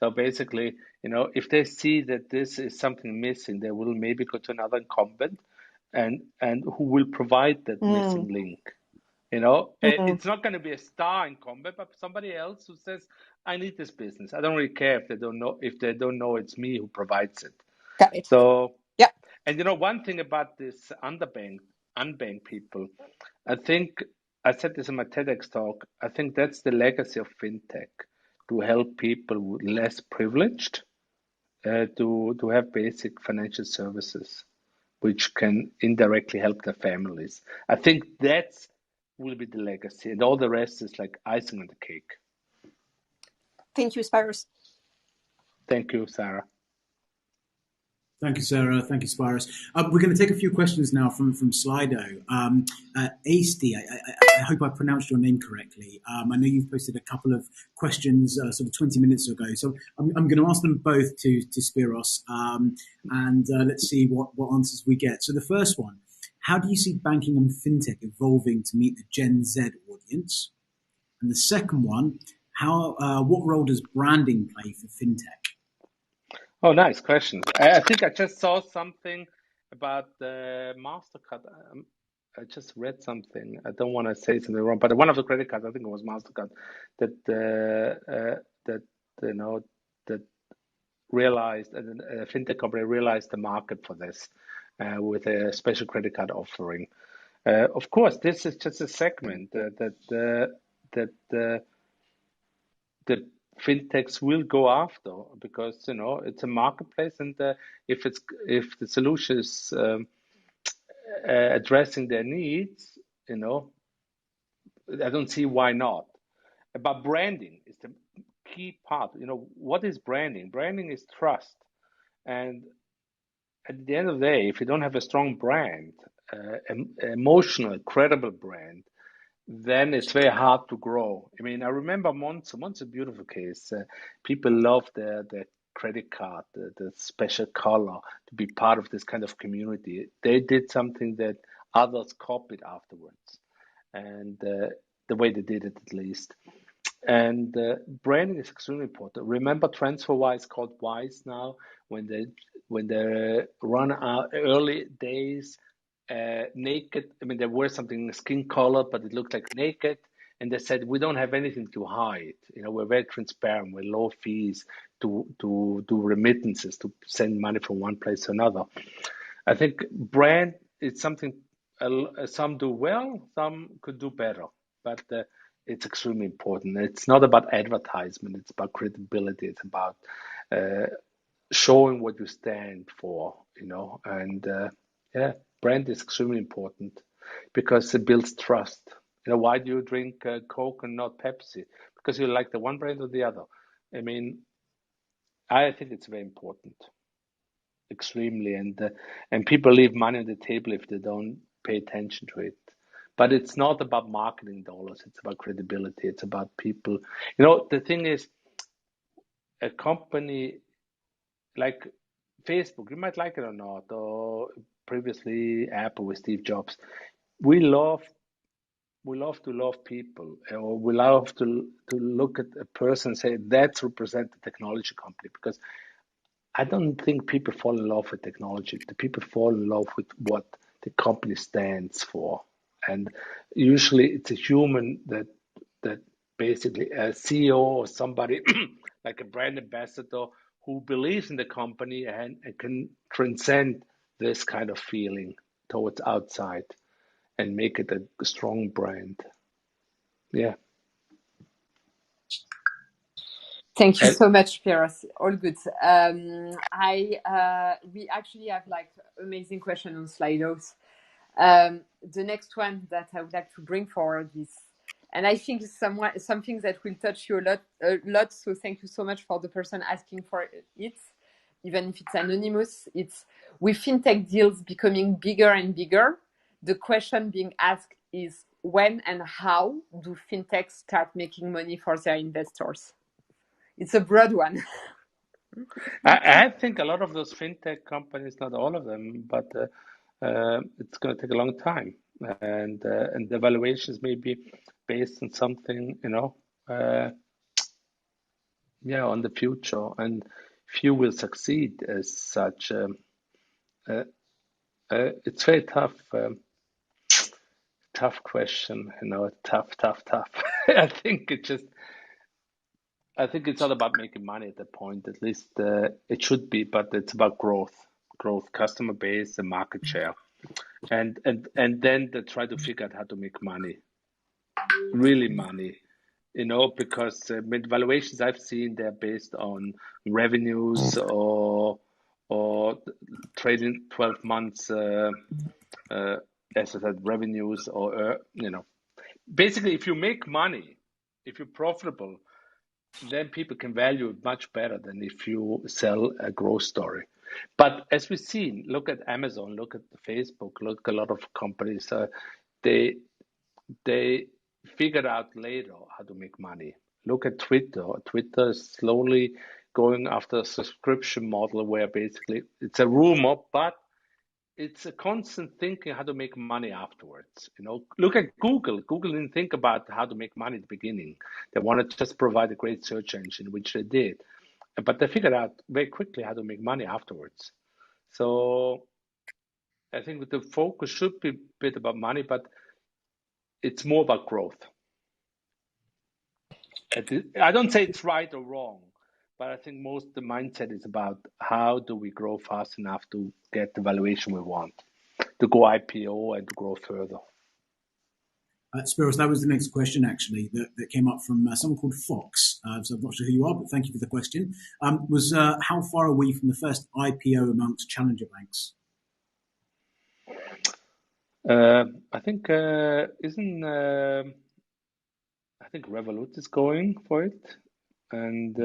So basically, if they see that this is something missing, they will maybe go to another incumbent and who will provide that missing link. It's not going to be a star incumbent, but somebody else who says, I need this business. I don't really care if they don't know it's me who provides it. Got it. So, yeah. And one thing about this unbanked people, I think I said this in my TEDx talk, I think that's the legacy of fintech, to help people less privileged to have basic financial services, which can indirectly help their families. I think that will be the legacy, and all the rest is like icing on the cake. Thank you, Spiros. Thank you, Sarah. Thank you, Sarah. Thank you, Spiros. We're going to take a few questions now from Sli.do. Asti, I hope I pronounced your name correctly. I know you've posted a couple of questions sort of 20 minutes ago, so I'm going to ask them both to Spiros, and let's see what answers we get. So the first one, how do you see banking and fintech evolving to meet the Gen Z audience? And the second one, what role does branding play for fintech? Oh, nice question. I think I just saw something about the MasterCard. I just read something. I don't want to say something wrong, but one of the credit cards, I think it was MasterCard, that that that realized, and a fintech company realized the market for this with a special credit card offering. Of course, this is just a segment that the fintechs will go after, because it's a marketplace, and if the solution is addressing their needs, I don't see why not. But branding is the key part. What is branding? Branding is trust, and at the end of the day, if you don't have a strong brand, emotional, credible brand, then it's very hard to grow. I mean, I remember once a beautiful case. People love the credit card, the special color, to be part of this kind of community. They did something that others copied afterwards, and the way they did it, at least. And branding is extremely important. Remember, TransferWise called Wise now, when they run out early days. Naked. I mean, there were something skin color, but it looked like naked. And they said, we don't have anything to hide. We're very transparent. We're low fees to do remittances, to send money from one place to another. I think brand is something some do well, some could do better, but it's extremely important. It's not about advertisement. It's about credibility. It's about showing what you stand for, and brand is extremely important because it builds trust. Why do you drink Coke and not Pepsi? Because you like the one brand or the other. I mean, I think it's very important, extremely, and people leave money on the table if they don't pay attention to it. But it's not about marketing dollars. It's about credibility. It's about people. The thing is, a company like Facebook, you might like it or not, or previously Apple with Steve Jobs, we love to love people, or we love to look at a person and say, that's represent the technology company, because I don't think people fall in love with technology. The people fall in love with what the company stands for. And usually it's a human that basically a CEO or somebody like a brand ambassador who believes in the company and can transcend this kind of feeling towards outside and make it a strong brand. Yeah. Thank you so much, Spiros. All good. We actually have amazing question on Slido. The next one that I would like to bring forward is, and I think it's something that will touch you a lot. So thank you so much for the person asking for it, even if it's anonymous. It's, with fintech deals becoming bigger and bigger, the question being asked is, when and how do fintechs start making money for their investors? It's a broad one. I think a lot of those fintech companies, not all of them, but it's going to take a long time, and the valuations may be based on something, on the future, and few will succeed as such. It's very tough question, tough. I think it's not about making money at that point. At least it should be, but it's about growth, customer base, and market share, and then they try to figure out how to make money, really money, because with valuations I've seen, they're based on revenues or trading 12 months, as I said, revenues, or basically, if you make money, if you're profitable, then people can value it much better than if you sell a growth story. But as we've seen, look at Amazon, look at Facebook, look at a lot of companies. They figured out later how to make money. Look at Twitter. Twitter is slowly going after a subscription model where basically it's a rumor, but it's a constant thinking how to make money afterwards. Look at Google. Google didn't think about how to make money at the beginning. They wanted to just provide a great search engine, which they did. But they figured out very quickly how to make money afterwards. So I think the focus should be a bit about money, but it's more about growth. I don't say it's right or wrong, but I think the mindset is about how do we grow fast enough to get the valuation we want, to go IPO and to grow further. Spiros, that was the next question actually that came up from someone called Fox. So I'm not sure who you are, but thank you for the question. Was how far are we from the first IPO amongst challenger banks? I think I think Revolut is going for it, and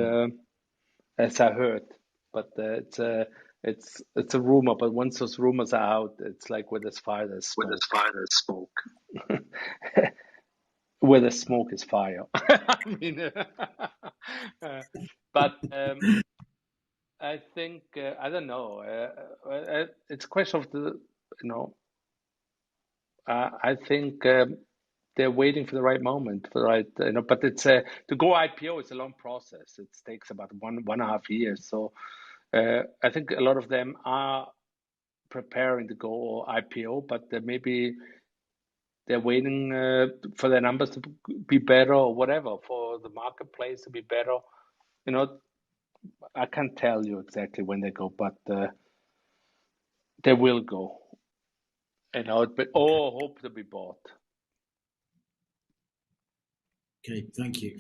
as I heard, but it's a rumor. But once those rumors are out, it's like where there's fire, there's smoke. Where there's smoke is fire. I mean, but I think I don't know. It's a question of the I think they're waiting for the right moment, for the right But it's to go IPO is a long process. It takes about 1.5 years. So I think a lot of them are preparing to go IPO, but maybe they're waiting for their numbers to be better or whatever, for the marketplace to be better. I can't tell you exactly when they go, but they will go. But hope to be bought. Okay, thank you.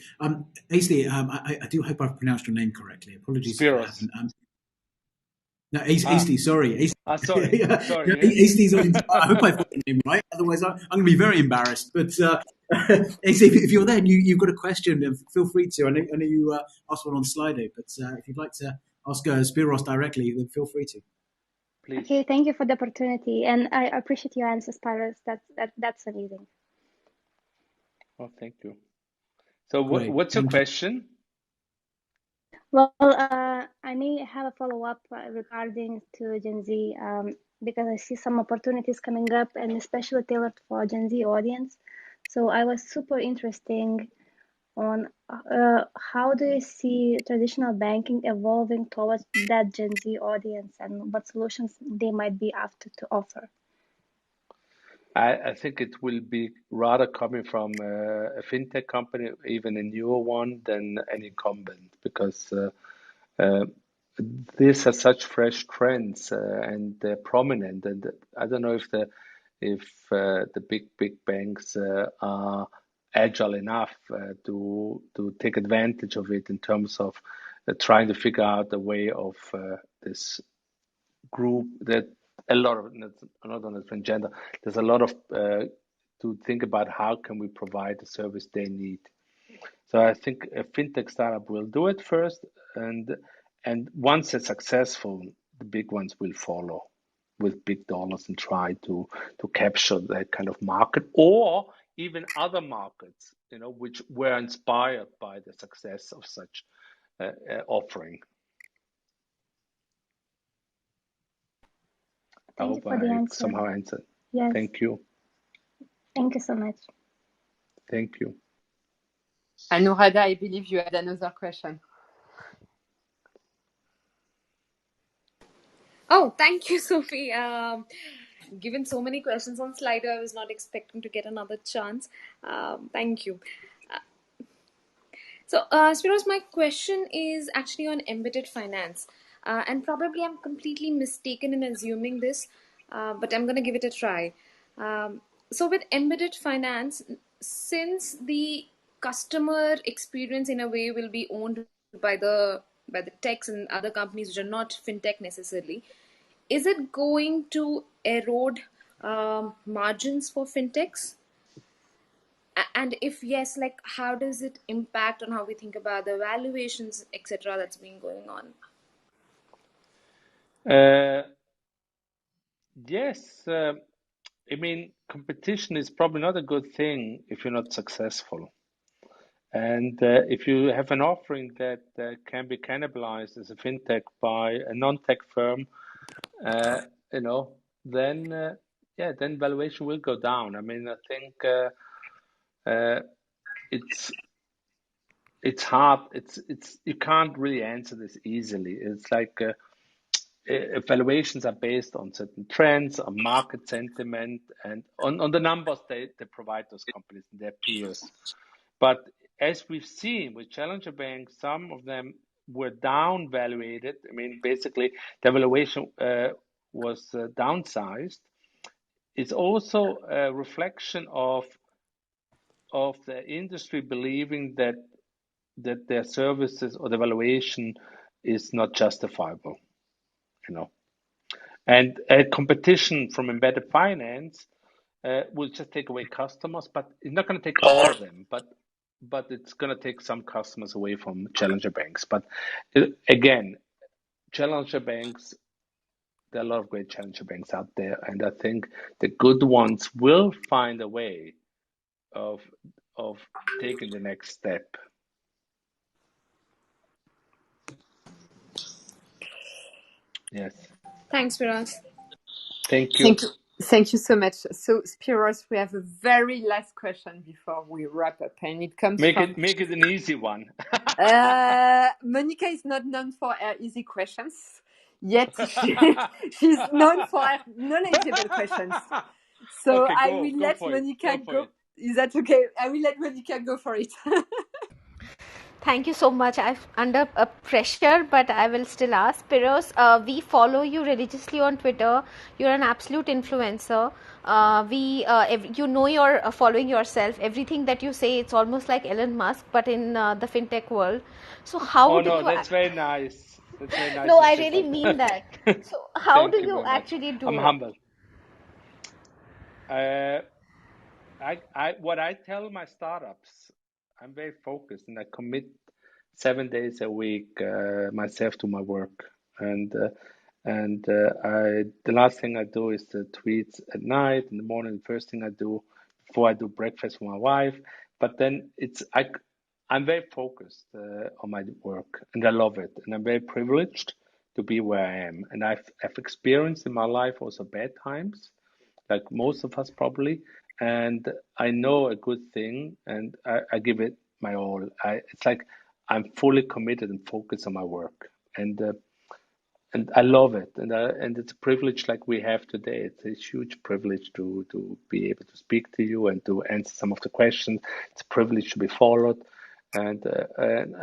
Asti, I do hope I've pronounced your name correctly. Apologies if I haven't. No, Asti, sorry. Sorry. Sorry. Asti's I hope I've got your name right. Otherwise, I'm going to be very embarrassed. But Asti, if you're there and you've got a question, feel free to. I know you asked one on Sli.do, but if you'd like to ask Spiros directly, then feel free to. Please. Okay, thank you for the opportunity, and I appreciate your answers, Spiros. That's amazing. Oh, thank you. So what's your question? Well, I may have a follow-up regarding to Gen Z because I see some opportunities coming up, and especially tailored for Gen Z audience. So I was super interested on how do you see traditional banking evolving towards that Gen Z audience, and what solutions they might be after to offer? I think it will be rather coming from a fintech company, even a newer one, than an incumbent, because these are such fresh trends and they're prominent. And I don't know if the big banks are agile enough to take advantage of it in terms of trying to figure out a way of this group that a lot of, not on the transgender, there's a lot of to think about how can we provide the service they need. So I think a fintech startup will do it first, and once it's successful, the big ones will follow with big dollars and try to capture that kind of market, or even other markets, which were inspired by the success of such offering. I hope I somehow answered. Yes. Thank you. Thank you so much. Thank you. Anurada, I believe you had another question. Oh, thank you, Sophie. Given so many questions on Sli.do, I was not expecting to get another chance. Thank you. So, Spiros, my question is actually on embedded finance. And probably I'm completely mistaken in assuming this, but I'm going to give it a try. So with embedded finance, since the customer experience in a way will be owned by the techs and other companies which are not fintech necessarily, is it going to erode margins for fintechs? And if yes, like how does it impact on how we think about the valuations, etc., that's been going on? Yes, I mean, competition is probably not a good thing if you're not successful. And if you have an offering that can be cannibalized as a fintech by a non-tech firm, then then valuation will go down. I mean, I think it's hard. It's you can't really answer this easily. It's like valuations are based on certain trends, on market sentiment, and on the numbers they provide those companies and their peers. But as we've seen with challenger banks, some of them were down valuated. I mean, basically, the valuation was downsized. It's also a reflection of the industry believing that their services or the valuation is not justifiable, you know. And a competition from embedded finance will just take away customers, but it's not going to take all of them. But it's going to take some customers away from challenger banks. But again, challenger banks, there are a lot of great challenger banks out there, and I think the good ones will find a way of taking the next step. Yes. Thanks, Spiros. Thank you. Thank you so much. So, Spiros, we have a very last question before we wrap up, and it comes from... Make it an easy one. Monica is not known for her easy questions, yet she's known for her knowledgeable questions. So okay, I will let Monica go. Is that okay? I will let Monica go for it. Thank you so much. I'm under pressure, but I will still ask. Spiros, we follow you religiously on Twitter. You're an absolute influencer. You know you're following yourself. Everything that you say, it's almost like Elon Musk, but in the fintech world. So how do you... that's very nice. That's very nice. No, I really mean that. So how do you actually do it? I'm humble. What I tell my startups, I'm very focused and I commit 7 days a week myself to my work. And the last thing I do is the tweets at night. In the morning, the first thing I do before I do breakfast with my wife. But then I'm very focused on my work, and I love it. And I'm very privileged to be where I am. And I've experienced in my life also bad times, like most of us probably. And I know a good thing, and I give it my all. It's like I'm fully committed and focused on my work, and I love it. And it's a privilege like we have today. It's a huge privilege to be able to speak to you and to answer some of the questions. It's a privilege to be followed, and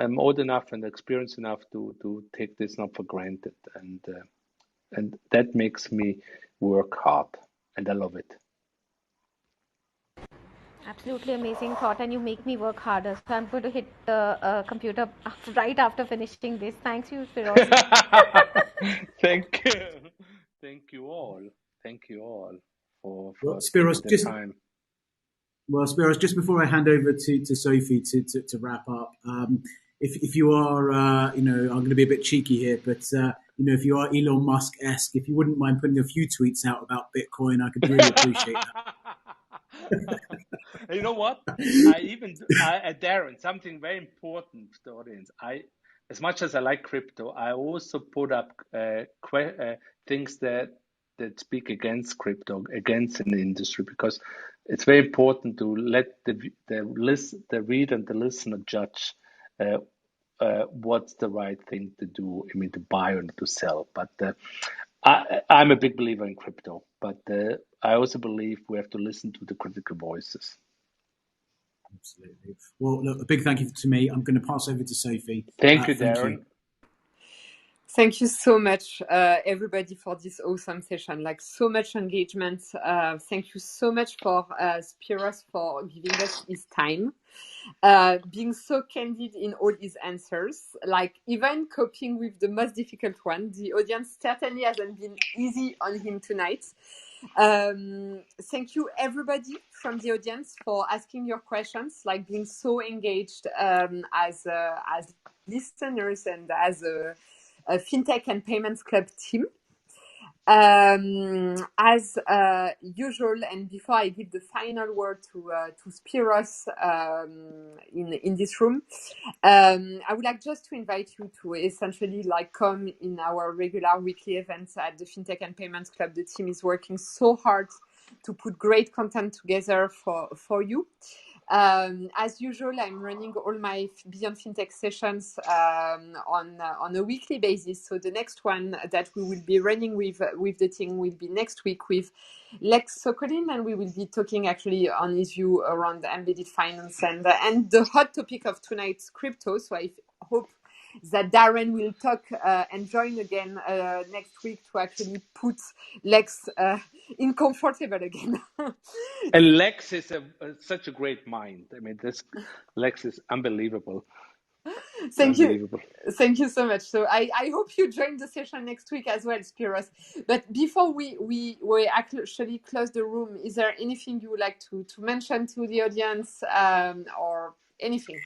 I'm old enough and experienced enough to take this not for granted, and that makes me work hard, and I love it. Absolutely amazing thought, and you make me work harder. So I'm going to hit the computer right after finishing this. Thanks you, Spiros. Thank you. Thank you all. Thank you all for Spiros, taking the time. Well, Spiros, just before I hand over to Sophie to wrap up, if you are, I'm going to be a bit cheeky here, but if you are Elon Musk-esque, if you wouldn't mind putting a few tweets out about Bitcoin, I could really appreciate that. You know what? Darren, something very important to the audience. As much as I like crypto, I also put up things that speak against crypto, against an industry, because it's very important to let the reader and the listener judge what's the right thing to do. I mean, to buy or to sell. But I'm a big believer in crypto, but I also believe we have to listen to the critical voices. Absolutely. Well, look, a big thank you to me. I'm going to pass over to Sophie. Thank you, Darren. Thank you so much, everybody, for this awesome session. Like, so much engagement. Thank you so much for Spiros for giving us his time, being so candid in all his answers. Like, even coping with the most difficult one. The audience certainly hasn't been easy on him tonight. Thank you, everybody from the audience, for asking your questions, like being so engaged as listeners and as a Fintech and Payments Club team. As usual, and before I give the final word to Spiros in this room, I would like just to invite you to essentially like come in our regular weekly events at the Fintech and Payments Club. The team is working so hard put great content together for you. As usual, I'm running all my Beyond Fintech sessions on a weekly basis. So the next one that we will be running with the team will be next week with Lex Sokolin, and we will be talking actually on his view around embedded finance and the hot topic of tonight's crypto. So I hope that Darren will talk and join again next week to actually put Lex in comfortable again. And Lex is such a great mind. I mean, this Lex is unbelievable. Thank you so much. So I hope you join the session next week as well, Spiros. But before we actually close the room, is there anything you would like to mention to the audience or anything?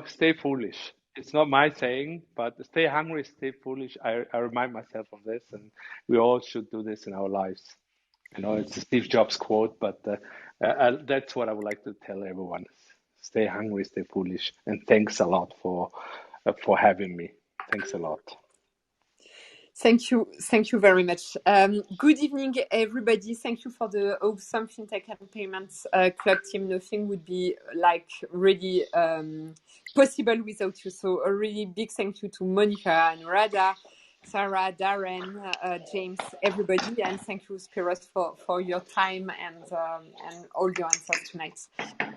Stay foolish. It's not my saying, but stay hungry, stay foolish. I remind myself of this, and we all should do this in our lives. It's a Steve Jobs quote, but that's what I would like to tell everyone. Stay hungry, stay foolish, and thanks a lot for having me. Thanks a lot. Thank you very much. Good evening, everybody. Thank you for the awesome Fintech and Payments Club team. Nothing would be really possible without you. So a really big thank you to Monica and Rada, Sarah, Darren, James, everybody, and thank you, Spiros, for your time and all your answers tonight.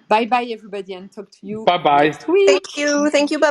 Bye bye, everybody, and talk to you Bye bye. next week. Thank you. Bye.